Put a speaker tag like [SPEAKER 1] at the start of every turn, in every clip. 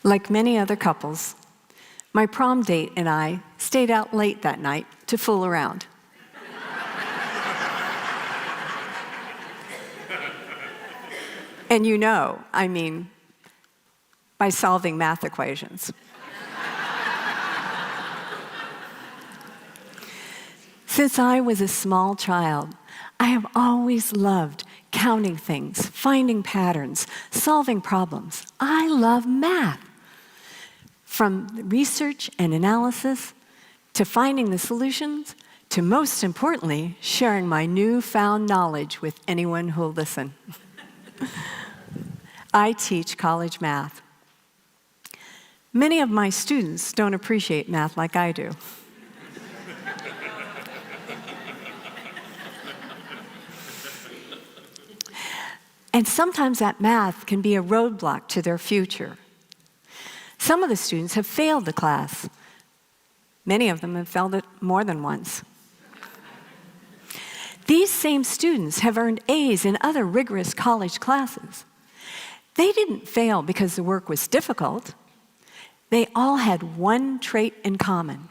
[SPEAKER 1] Like many other couples, my prom date and I stayed out late that night to fool around. And you know, I mean, by solving math equations. Since I was a small child, I have always loved counting things, finding patterns, solving problems. I love math. From research and analysis, to finding the solutions, to most importantly, sharing my newfound knowledge with anyone who'll listen. I teach college math. Many of my students don't appreciate math like I do. And sometimes that math can be a roadblock to their future. Some of the students have failed the class. Many of them have failed it more than once. These same students have earned A's in other rigorous college classes. They didn't fail because the work was difficult. They all had one trait in common.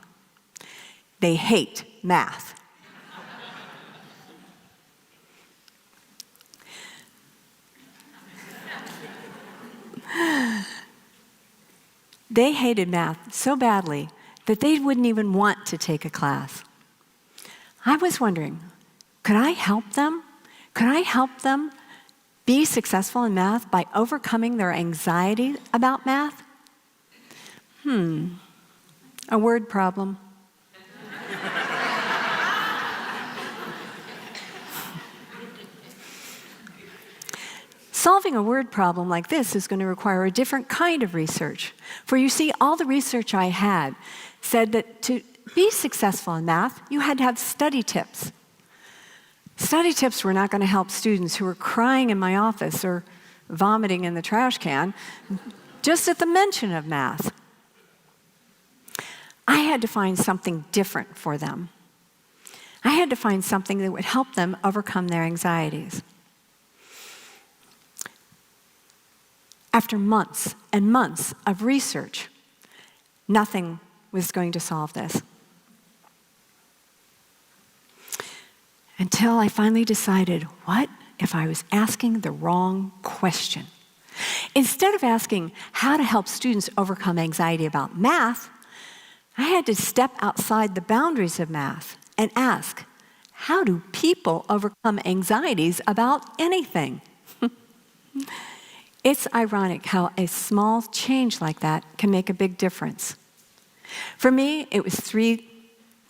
[SPEAKER 1] They hate math. They hated math so badly that they wouldn't even want to take a class. I was wondering, could I help them? Could I help them be successful in math by overcoming their anxiety about math? A word problem. Solving a word problem like this is going to require a different kind of research. For you see, all the research I had said that to be successful in math, you had to have study tips. Study tips were not going to help students who were crying in my office or vomiting in the trash can just at the mention of math. I had to find something different for them. I had to find something that would help them overcome their anxieties. After months and months of research, nothing was going to solve this. Until I finally decided, what if I was asking the wrong question? Instead of asking how to help students overcome anxiety about math, I had to step outside the boundaries of math and ask, how do people overcome anxieties about anything? It's ironic how a small change like that can make a big difference. For me, it was three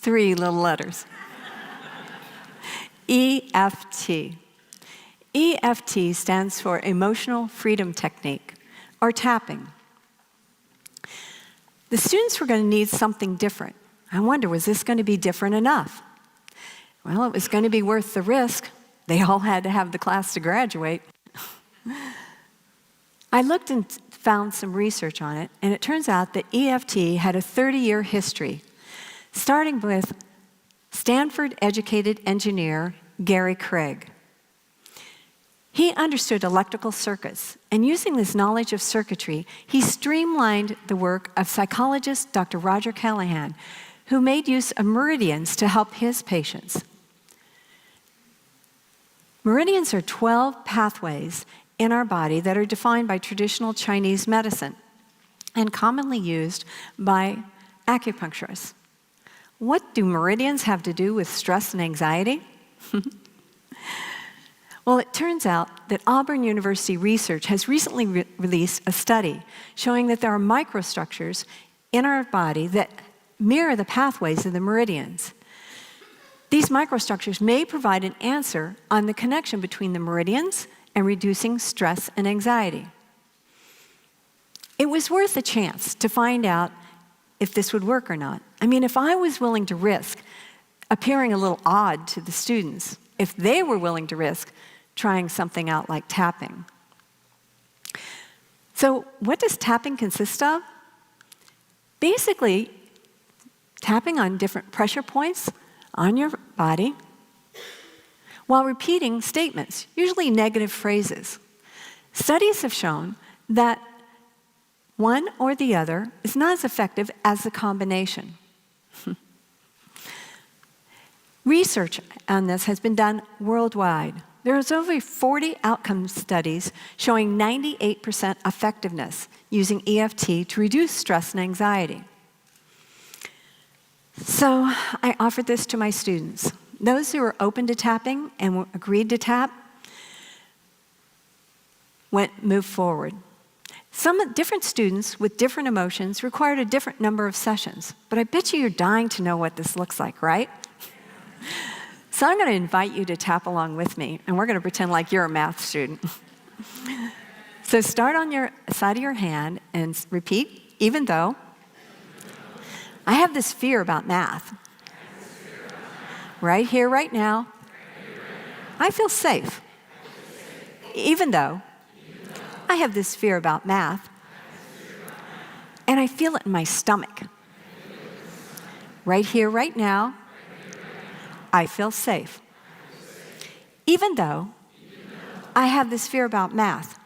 [SPEAKER 1] little letters. EFT. EFT stands for Emotional Freedom Technique, or tapping. The students were going to need something different. I wonder, was this going to be different enough? Well, it was going to be worth the risk. They all had to have the class to graduate. I looked and found some research on it, and it turns out that EFT had a 30-year history, starting with Stanford-educated engineer Gary Craig. He understood electrical circuits, and using this knowledge of circuitry, he streamlined the work of psychologist Dr. Roger Callahan, who made use of meridians to help his patients. Meridians are 12 pathways in our body that are defined by traditional Chinese medicine and commonly used by acupuncturists. What do meridians have to do with stress and anxiety? Well, it turns out that Auburn University research has recently released a study showing that there are microstructures in our body that mirror the pathways of the meridians. These microstructures may provide an answer on the connection between the meridians and reducing stress and anxiety. It was worth a chance to find out if this would work or not. I mean, if I was willing to risk appearing a little odd to the students, if they were willing to risk trying something out like tapping. So what does tapping consist of? Basically, tapping on different pressure points on your body while repeating statements, usually negative phrases. Studies have shown that One or the other is not as effective as the combination. Research on this has been done worldwide. There's over 40 outcome studies showing 98% effectiveness using EFT to reduce stress and anxiety. So I offered this to my students. Those who were open to tapping and agreed to tap moved forward. Some different students with different emotions required a different number of sessions, but I bet you're dying to know what this looks like, right? So I'm going to invite you to tap along with me, and we're going to pretend like you're a math student. So start on your side of your hand and repeat, even though I have this fear about math. Right here, right now, I feel safe. Even though I have this fear about math, and I feel it in my stomach. Right here, right now, I feel safe. Even though I have this fear about math,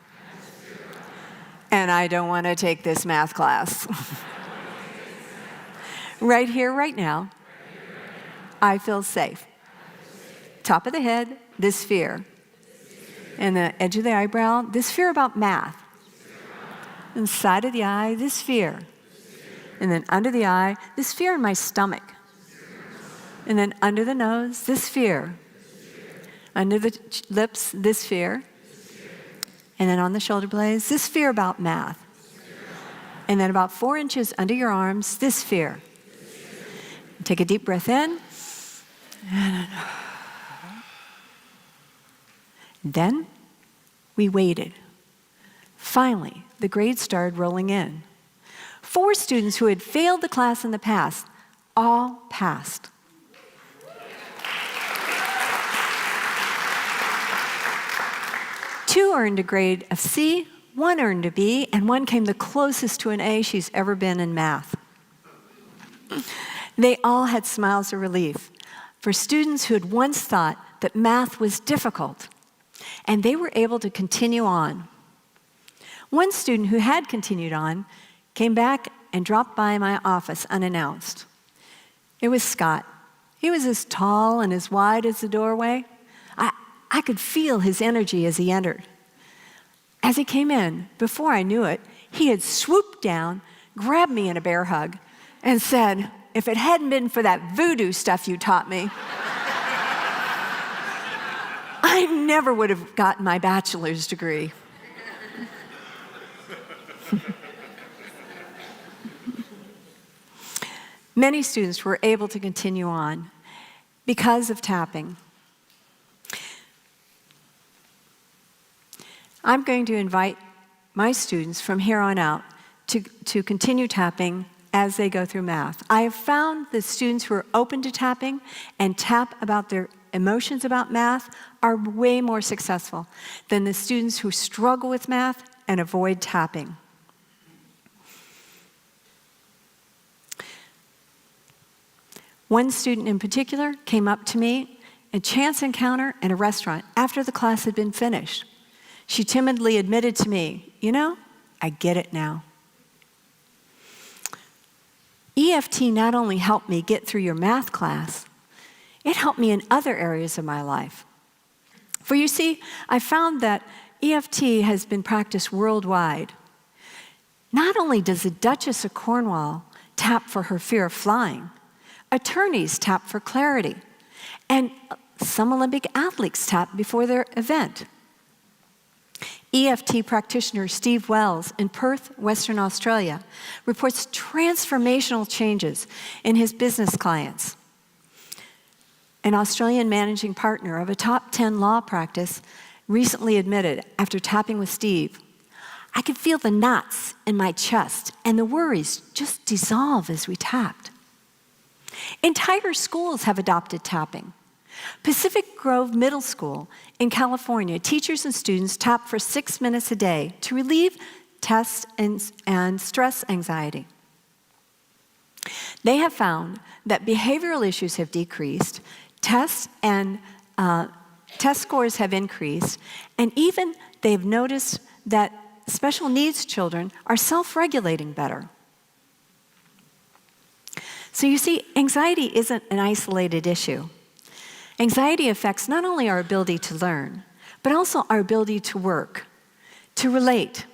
[SPEAKER 1] and I don't want to take this math class. Right here, right now, I feel safe. Top of the head, this fear. And the edge of the eyebrow, this fear about math. And side of the eye, this fear. And then under the eye, this fear in my stomach. And then under the nose, this fear. Under the lips, this fear. And then on the shoulder blades, this fear about math. And then about 4 inches under your arms, this fear. Take a deep breath in. And then we waited. Finally, the grades started rolling in. 4 students who had failed the class in the past all passed. Two earned a grade of C, 1 earned a B, and 1 came the closest to an A she's ever been in math. They all had smiles of relief for students who had once thought that math was difficult, and they were able to continue on. One student who had continued on came back and dropped by my office unannounced. It was Scott. He was as tall and as wide as the doorway. I could feel his energy as he entered. As he came in, before I knew it, he had swooped down, grabbed me in a bear hug, and said, "If it hadn't been for that voodoo stuff you taught me, I never would have gotten my bachelor's degree." Many students were able to continue on because of tapping. I'm going to invite my students from here on out to continue tapping as they go through math. I have found that students who are open to tapping and tap about their emotions about math are way more successful than the students who struggle with math and avoid tapping. One student in particular came up to me, a chance encounter in a restaurant after the class had been finished. She timidly admitted to me, "You know, I get it now. EFT not only helped me get through your math class, it helped me in other areas of my life." For you see, I found that EFT has been practiced worldwide. Not only does the Duchess of Cornwall tap for her fear of flying, attorneys tap for clarity, and some Olympic athletes tap before their event. EFT practitioner Steve Wells in Perth, Western Australia, reports transformational changes in his business clients. An Australian managing partner of a top 10 law practice recently admitted, after tapping with Steve, "I could feel the knots in my chest and the worries just dissolve as we tapped." Entire schools have adopted tapping. Pacific Grove Middle School in California, teachers and students tap for 6 minutes a day to relieve test and stress anxiety. They have found that behavioral issues have decreased, test scores have increased, and even they've noticed that special needs children are self-regulating better. So you see, anxiety isn't an isolated issue. Anxiety affects not only our ability to learn, but also our ability to work, to relate,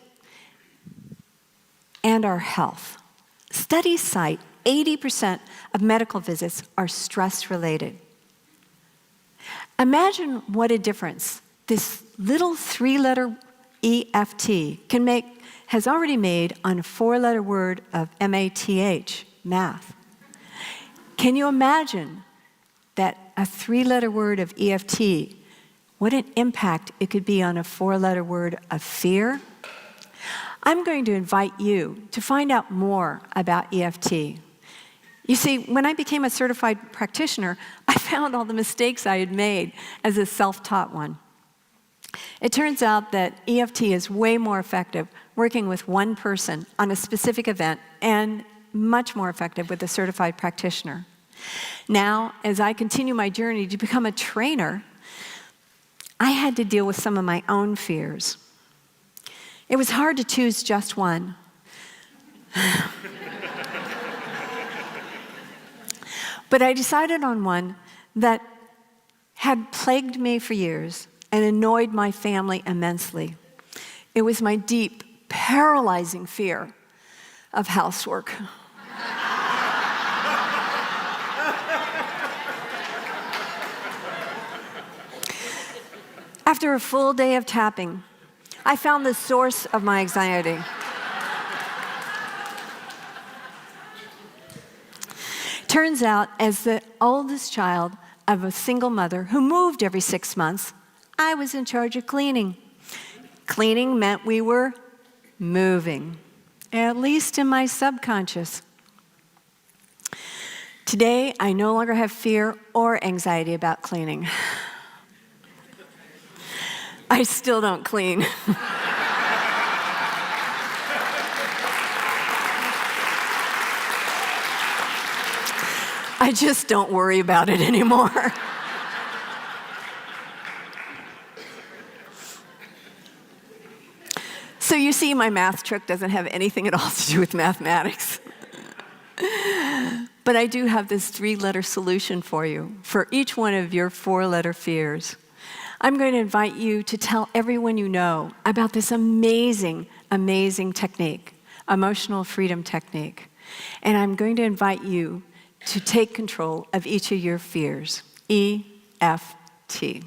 [SPEAKER 1] and our health. Studies cite 80% of medical visits are stress-related. Imagine what a difference this little 3-letter EFT has already made on a 4-letter word of MATH, math. Can you imagine that a 3-letter word of EFT, what an impact it could be on a 4-letter word of fear? I'm going to invite you to find out more about EFT. You see, when I became a certified practitioner, I found all the mistakes I had made as a self-taught one. It turns out that EFT is way more effective working with one person on a specific event and much more effective with a certified practitioner. Now, as I continue my journey to become a trainer, I had to deal with some of my own fears. It was hard to choose just one. But I decided on one that had plagued me for years and annoyed my family immensely. It was my deep, paralyzing fear of housework. After a full day of tapping, I found the source of my anxiety. Turns out, as the oldest child of a single mother who moved every 6 months, I was in charge of cleaning. Cleaning meant we were moving, at least in my subconscious. Today, I no longer have fear or anxiety about cleaning. I still don't clean. I just don't worry about it anymore. So you see, my math trick doesn't have anything at all to do with mathematics. But I do have this 3-letter solution for you, for each one of your 4-letter fears. I'm going to invite you to tell everyone you know about this amazing, amazing technique, emotional freedom technique. And I'm going to invite you to take control of each of your fears. EFT.